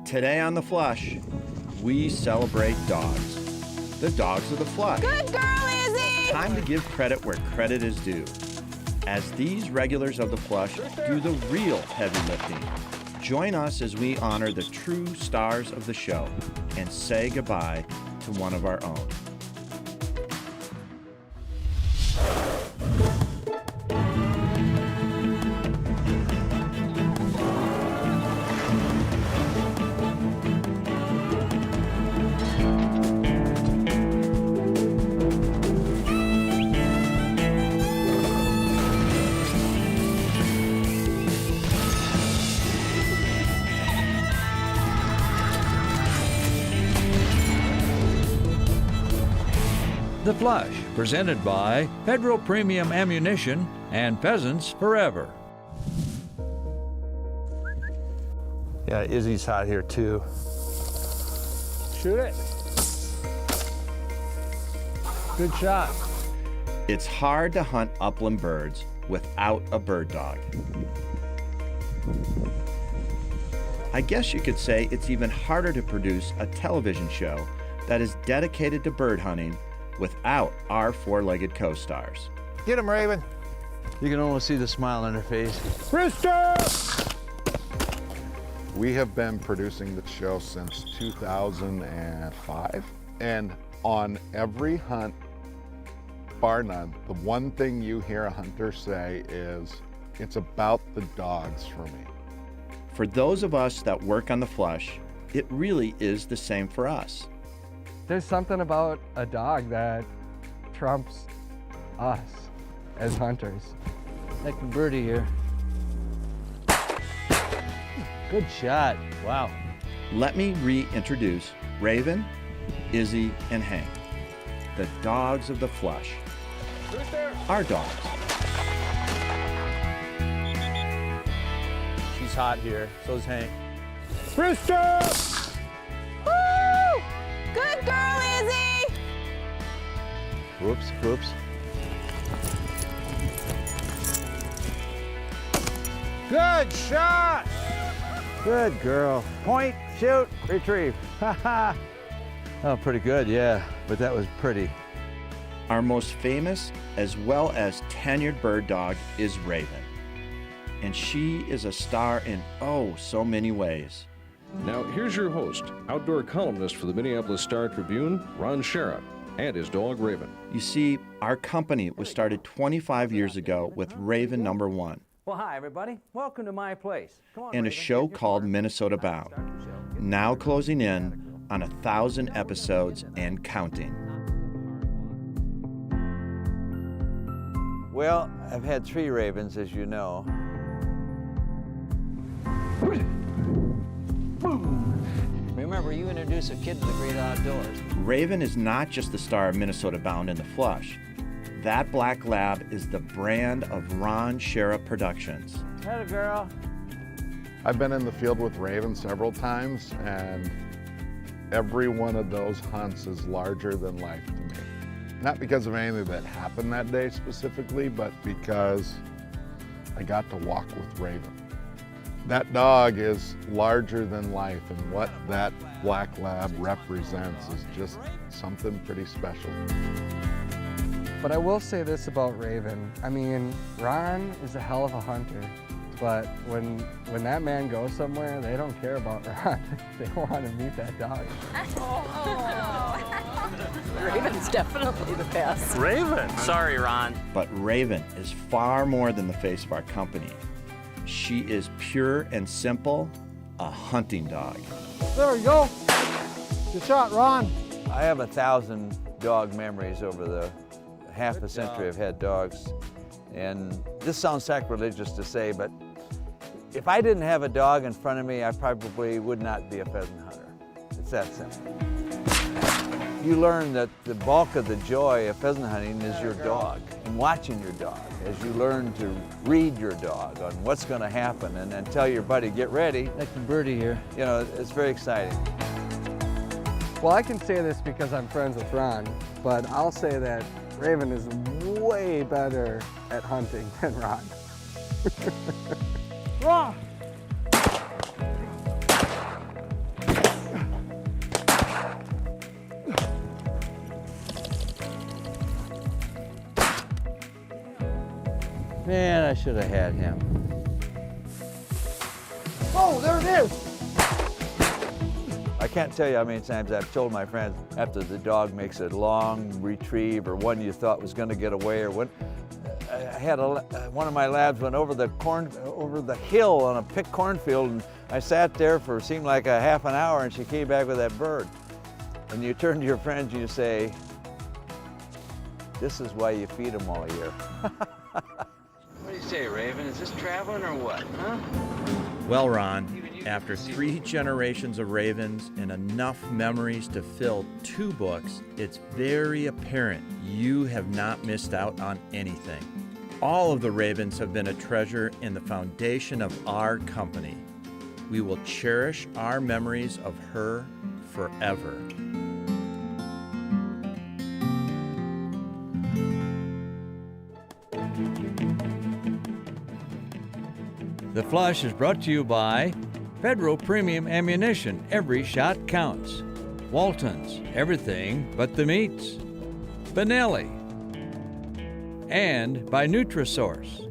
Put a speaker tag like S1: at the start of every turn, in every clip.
S1: Today on The Flush, we celebrate dogs. The dogs of the flush.
S2: Good girl, Izzy!
S1: Time to give credit where credit is due. As these regulars of The Flush do the real heavy lifting. Join us as we honor the true stars of the show and say goodbye to one of our own.
S3: The Flush, presented by Federal Premium Ammunition and Pheasants Forever.
S4: Yeah, Izzy's hot here too. Shoot it. Good shot.
S1: It's hard to hunt upland birds without a bird dog. I guess you could say it's even harder to produce a television show that is dedicated to bird hunting without our four-legged co-stars.
S4: Get him, Raven.
S3: You can almost see the smile on her face.
S4: Brewster!
S5: We have been producing the show since 2005, and on every hunt, bar none, the one thing you hear a hunter say is, it's about the dogs for me.
S1: For those of us that work on The Flush, it really is the same for us.
S6: There's something about a dog that trumps us as hunters.
S3: Like a birdie here. Good shot. Wow.
S1: Let me reintroduce Raven, Izzy, and Hank, the dogs of The Flush. Our dogs.
S4: She's hot here, so's Hank.
S6: Brewster!
S2: Woo! Good girl, Izzy!
S4: Whoops, whoops. Good shot! Good girl. Point, shoot, retrieve. Ha ha.
S3: Oh, pretty good, yeah. But that was pretty.
S1: Our most famous as well as tenured bird dog is Raven. And she is a star in oh so many ways.
S7: Now, here's your host, outdoor columnist for the Minneapolis Star-Tribune, Ron Sharrock, and his dog, Raven.
S1: You see, our company was started 25 years ago with Raven number 1
S8: Well, hi, everybody. Welcome to my place. Come on,
S1: and a
S8: Raven,
S1: show
S8: get your
S1: called
S8: water.
S1: Minnesota Bound, now closing in on 1,000 episodes and counting.
S3: Well, I've had 3 ravens, as you know.
S8: Remember, you introduce a kid to the great outdoors.
S1: Raven is not just the star of Minnesota Bound and The Flush. That black lab is the brand of Ron Sharrock Productions.
S8: Had a girl.
S5: I've been in the field with Raven several times, and every one of those hunts is larger than life to me. Not because of anything that happened that day specifically, but because I got to walk with Raven. That dog is larger than life, and what that black lab represents is just something pretty special.
S6: But I will say this about Raven. I mean, Ron is a hell of a hunter, but when that man goes somewhere, they don't care about Ron. They want to meet that dog.
S2: Raven's definitely the best.
S4: Raven!
S8: Sorry, Ron.
S1: But Raven is far more than the face of our company. She is pure and simple, a hunting dog.
S4: There we go. Good shot, Ron.
S3: I have 1,000 dog memories over the half a century I've had dogs. And this sounds sacrilegious to say, but if I didn't have a dog in front of me, I probably would not be a pheasant hunter. It's that simple. You learn that the bulk of the joy of pheasant hunting is your dog and watching your dog as you learn to read your dog on what's going to happen and then tell your buddy, get ready. Like the birdie here. You know, it's very exciting.
S6: Well, I can say this because I'm friends with Ron, but I'll say that Raven is way better at hunting than Ron.
S3: I should have had him.
S4: Oh, there it is.
S3: I can't tell you how many times I've told my friends after the dog makes a long retrieve or one you thought was going to get away, or when I had one of my labs went over the hill on a picked cornfield, and I sat there for seemed like a half an hour, and she came back with that bird. And you turn to your friends and you say, "This is why you feed them all year."
S8: What do you say, Raven? Is this traveling or what, huh?
S1: Well, Ron, after 3 generations of ravens and enough memories to fill 2 books, it's very apparent you have not missed out on anything. All of the ravens have been a treasure in the foundation of our company. We will cherish our memories of her forever.
S9: The Flush is brought to you by Federal Premium Ammunition. Every shot counts. Walton's, everything but the meats. Benelli. And by Nutrisource.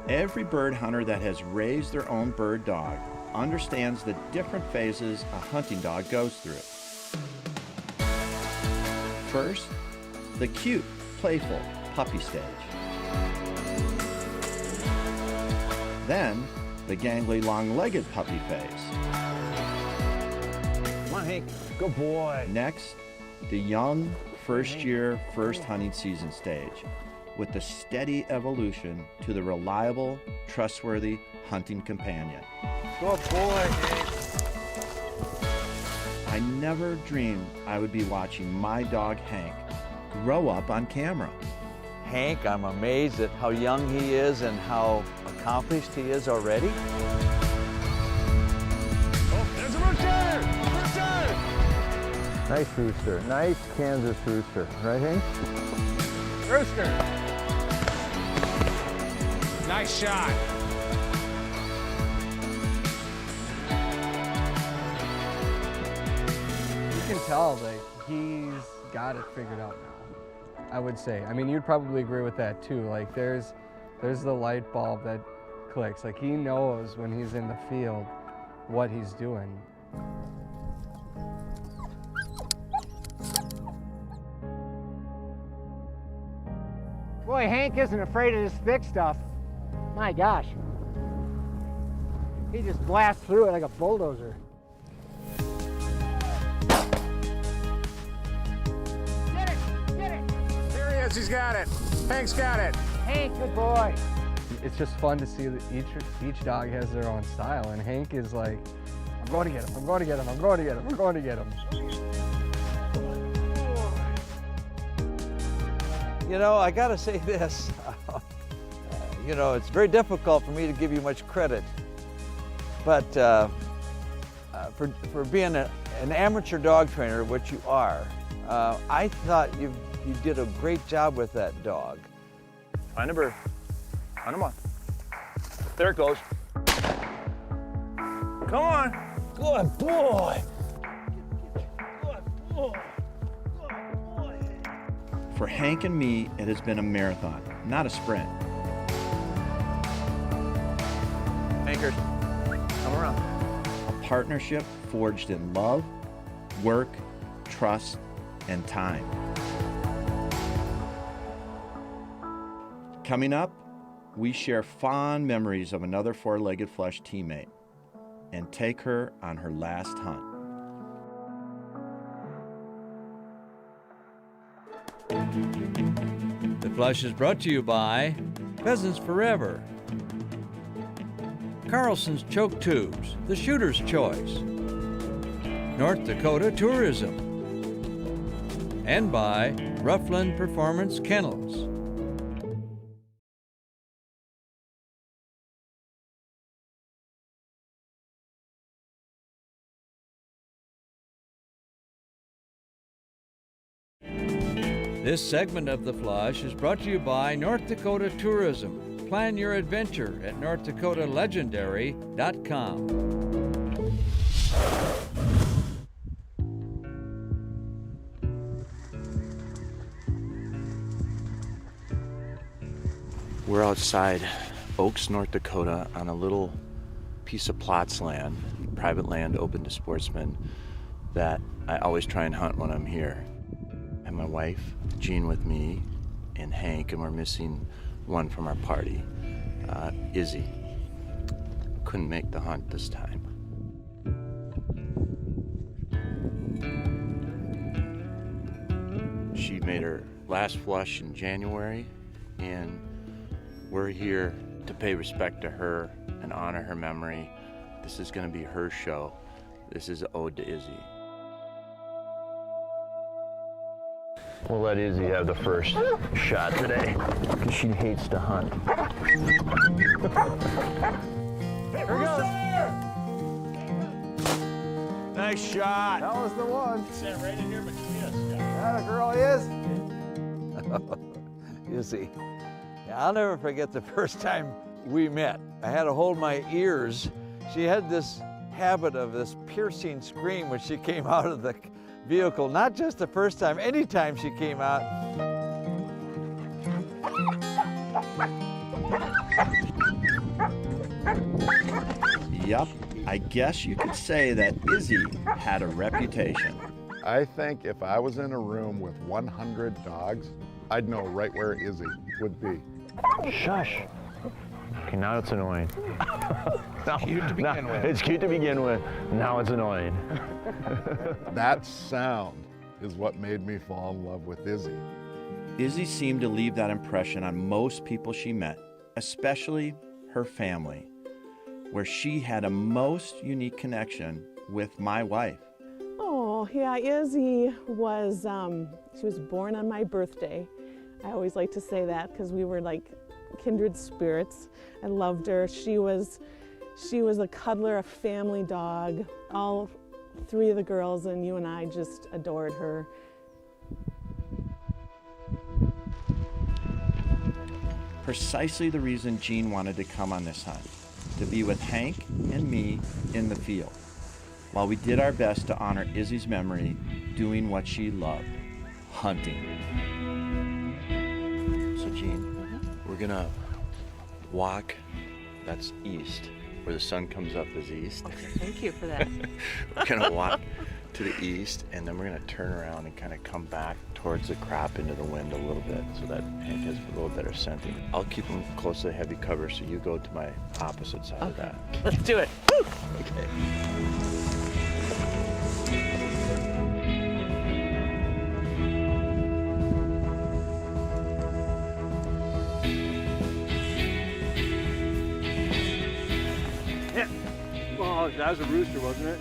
S1: Every bird hunter that has raised their own bird dog understands the different phases a hunting dog goes through. First, the cute, playful puppy stage. Then, the gangly, long-legged puppy phase.
S3: Come on, Hank. Good boy.
S1: Next, the young, first-year, first hunting season stage, with the steady evolution to the reliable, trustworthy hunting companion.
S3: Good boy, Hank.
S1: I never dreamed I would be watching my dog Hank grow up on camera.
S3: Hank, I'm amazed at how young he is and how accomplished he is already.
S4: Oh, there's a rooster! Rooster!
S6: Nice rooster. Nice Kansas rooster. Right, Hank?
S4: Rooster! Nice shot.
S6: You can tell, like, he's got it figured out now, I would say. I mean, you'd probably agree with that too. Like, there's the light bulb that clicks. Like, he knows when he's in the field what he's doing.
S4: Boy, Hank isn't afraid of this thick stuff. My gosh. He just blasts through it like a bulldozer. Get it! Get it! There he is, he's got it. Hank's got it. Hank, good boy.
S6: It's just fun to see that each dog has their own style, and Hank is like, I'm going to get him, I'm going to get him, I'm going to get him, I'm going to get him.
S3: You know, I gotta say this. You know, it's very difficult for me to give you much credit, but for being an amateur dog trainer, which you are, I thought you did a great job with that dog.
S10: Find a bird. Find him on. There it goes. Come on. Good boy. Good boy. Good boy.
S1: For Hank and me, it has been a marathon, not a sprint.
S10: Anchors, come around.
S1: A partnership forged in love, work, trust, and time. Coming up, we share fond memories of another four-legged flush teammate and take her on her last hunt.
S9: The Flush is brought to you by Pheasants Forever, Carlson's Choke Tubes, the Shooter's Choice, North Dakota Tourism, and by Ruffland Performance Kennels. This segment of The Flush is brought to you by North Dakota Tourism. Plan your adventure at NorthDakotaLegendary.com.
S1: We're outside Oaks, North Dakota on a little piece of plots land, private land open to sportsmen that I always try and hunt when I'm here. I have my wife, Jean, with me, and Hank, and we're missing one from our party, Izzy. Couldn't make the hunt this time. She made her last flush in January, and we're here to pay respect to her and honor her memory. This is going to be her show. This is an ode to Izzy.
S10: We'll let Izzy have the first shot today, because she hates to hunt. Here goes.
S3: Nice shot.
S6: That was the one.
S4: Stand right in here between us, Scott.
S6: That a girl is.
S3: Izzy. Yeah, I'll never forget the first time we met. I had to hold my ears. She had this habit of this piercing scream when she came out of the vehicle, not just the first time, any time she came out.
S1: Yup, I guess you could say that Izzy had a reputation.
S5: I think if I was in a room with 100 dogs, I'd know right where Izzy would be.
S10: Shush. Okay, now it's annoying.
S4: Cute to begin with.
S10: It's cute to begin with. Now it's annoying.
S5: That sound is what made me fall in love with Izzy.
S1: Izzy seemed to leave that impression on most people she met, especially her family, where she had a most unique connection with my wife.
S2: Oh, yeah, Izzy was, she was born on my birthday. I always like to say that because we were like kindred spirits. I loved her. She was a cuddler, a family dog. All three of the girls and you and I just adored her.
S1: Precisely the reason Jean wanted to come on this hunt, to be with Hank and me in the field, while we did our best to honor Izzy's memory, doing what she loved, hunting. So Jean, we're gonna walk, that's east, where the sun comes up is east.
S2: Okay, thank you for that.
S1: We're gonna walk to the east, and then we're gonna turn around and kind of come back towards the crop into the wind a little bit so that Hank has a little better scenting. I'll keep him close to the heavy cover so you go to my opposite side of that.
S2: Let's do it. Woo!
S1: Okay.
S10: Oh, that was a rooster, wasn't it?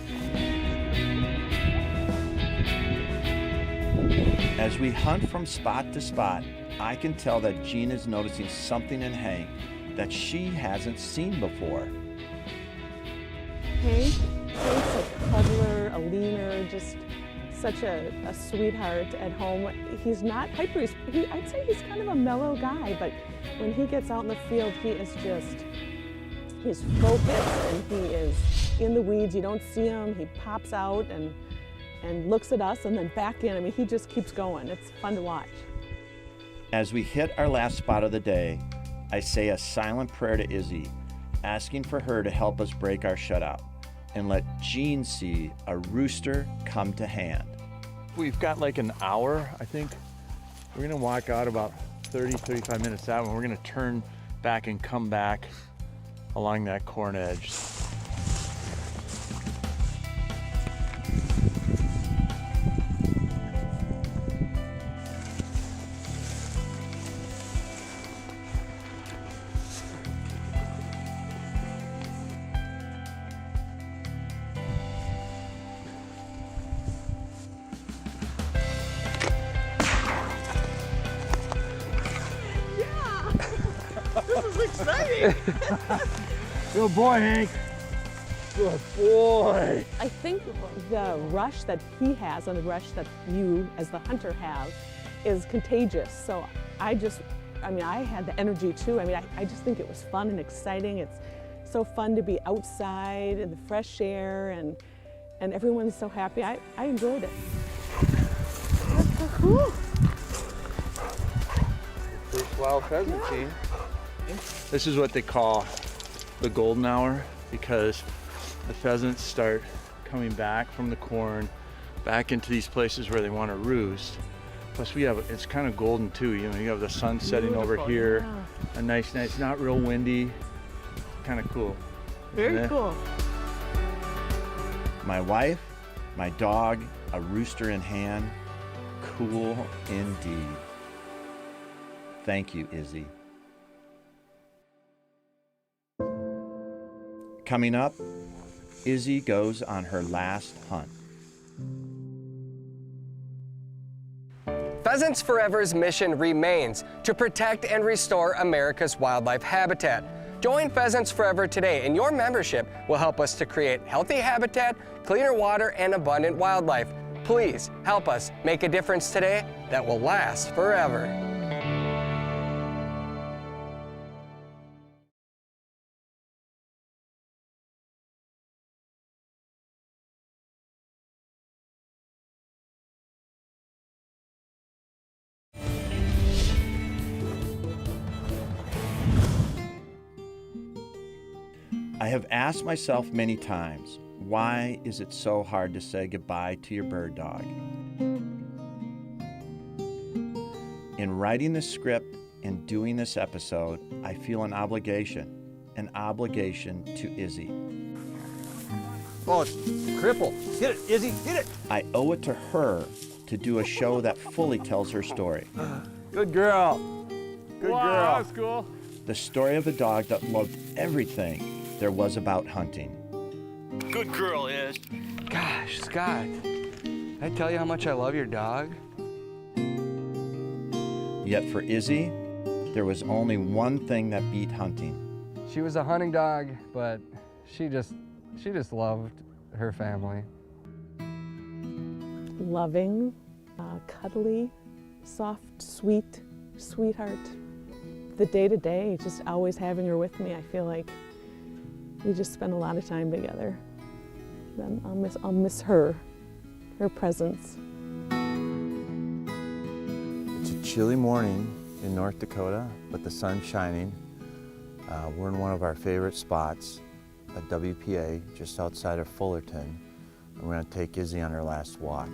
S1: As we hunt from spot to spot, I can tell that Jean is noticing something in Hank that she hasn't seen before.
S2: Hank's a cuddler, a leaner, just such a sweetheart at home. He's not hyper. I'd say he's kind of a mellow guy, but when he gets out in the field, he's focused and he is in the weeds. You don't see him. He pops out and looks at us and then back in. I mean, he just keeps going. It's fun to watch.
S1: As we hit our last spot of the day, I say a silent prayer to Izzy, asking for her to help us break our shutout and let Jean see a rooster come to hand.
S3: We've got like an hour, I think. We're gonna walk out about 30, 35 minutes out, and we're gonna turn back and come back along that corn edge.
S10: Good boy, Hank. Good boy.
S2: I think the rush that he has and the rush that you as the hunter have is contagious. So I had the energy too. I just think it was fun and exciting. It's so fun to be outside in the fresh air, and everyone's so happy. I enjoyed it. That's so cool.
S3: First wild pheasant seen.
S11: This is what they call the golden hour, because the pheasants start coming back from the corn back into these places where they want to roost. Plus it's kind of golden too. You have the sun setting over here, a nice night. It's not real windy, kind of cool.
S2: Very cool.
S1: My wife, my dog, a rooster in hand. Cool indeed. Thank you, Izzy. Coming up, Izzy goes on her last hunt.
S12: Pheasants Forever's mission remains to protect and restore America's wildlife habitat. Join Pheasants Forever today, and your membership will help us to create healthy habitat, cleaner water, and abundant wildlife. Please help us make a difference today that will last forever.
S1: I have asked myself many times, why is it so hard to say goodbye to your bird dog? In writing this script and doing this episode, I feel an obligation to Izzy.
S3: Oh, it's crippled. Get it, Izzy, get it.
S1: I owe it to her to do a show that fully tells her story.
S3: Good girl. Good
S4: Wow,
S3: girl.
S4: that's cool.
S1: The story of a dog that loved everything there was about hunting.
S10: Good girl, Iz.
S6: Gosh, Scott, I tell you how much I love your dog.
S1: Yet for Izzy, there was only one thing that beat hunting.
S6: She was a hunting dog, but she just loved her family.
S2: Loving, cuddly, soft, sweet, sweetheart. The day-to-day, just always having her with me, I feel like we just spend a lot of time together. Then I'll miss her presence.
S3: It's a chilly morning in North Dakota, but the sun's shining. We're in one of our favorite spots, a WPA, just outside of Fullerton. And we're gonna take Izzy on her last walk.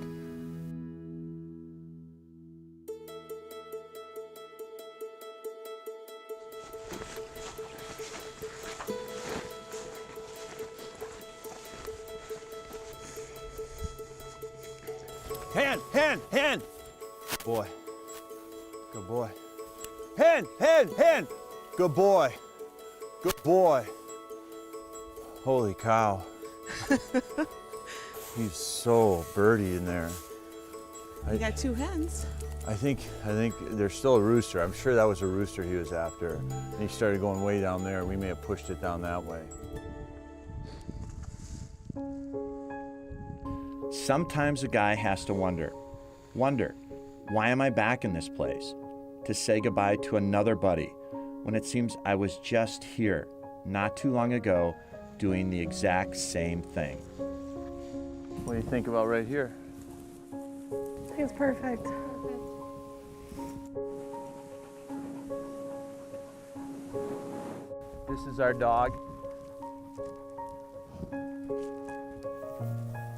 S3: Hand! Boy. Good boy. Hand! Good boy. Good boy. Holy cow. He's so birdie in there.
S2: You got two hens.
S3: I think there's still a rooster. I'm sure that was a rooster he was after. And he started going way down there. We may have pushed it down that way.
S1: Sometimes a guy has to wonder, why am I back in this place? To say goodbye to another buddy when it seems I was just here not too long ago doing the exact same thing.
S3: What do you think about right here?
S2: I think it's perfect.
S3: This is our dog,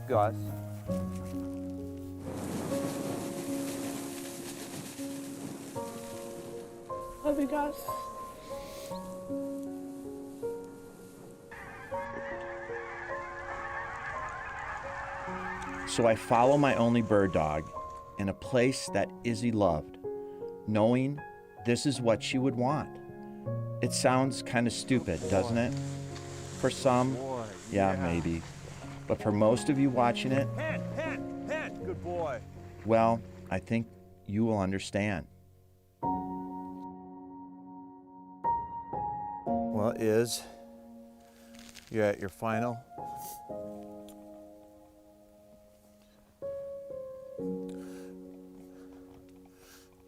S3: Gus.
S2: Love you, Gus.
S1: So I follow my only bird dog in a place that Izzy loved, knowing this is what she would want. It sounds kind of stupid, doesn't it? For some, yeah, maybe. But for most of you watching it,
S3: Hand, good boy.
S1: well, I think you will understand.
S3: Well, Iz, you're at your final.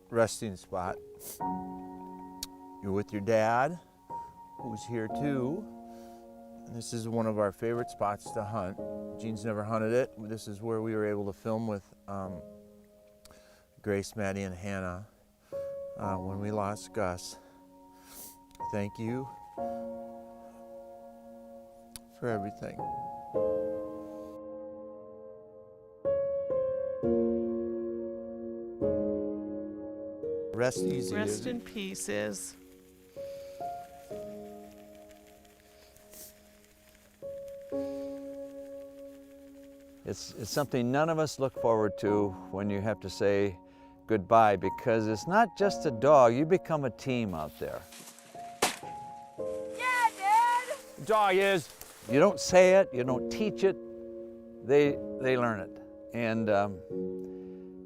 S3: resting spot. You're with your dad, who's here too. And this is one of our favorite spots to hunt. Gene's never hunted it. This is where we were able to film with Grace, Maddie, and Hannah when we lost Gus. Thank you for everything. Rest easy.
S2: Rest in peace, Iz.
S3: It's something none of us look forward to when you have to say goodbye, because it's not just a dog, you become a team out there.
S4: Yeah, Dad!
S3: Dog is. You don't say it, you don't teach it, they learn it. And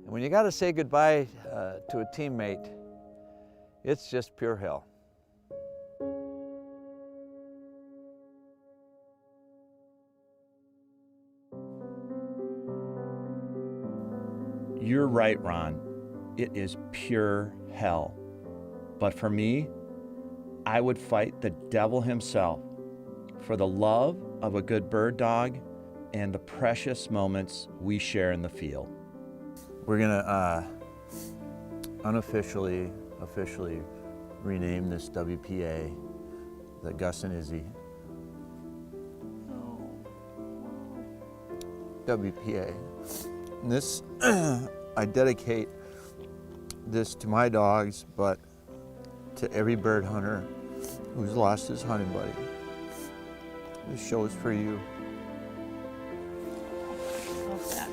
S3: when you got to say goodbye to a teammate, it's just pure hell.
S1: You're right, Ron. It is pure hell. But for me, I would fight the devil himself for the love of a good bird dog and the precious moments we share in the field.
S3: We're gonna officially rename this WPA the Gus and Izzy. WPA. And this, I dedicate this to my dogs, but to every bird hunter who's lost his hunting buddy. This show is for you.
S2: Love that.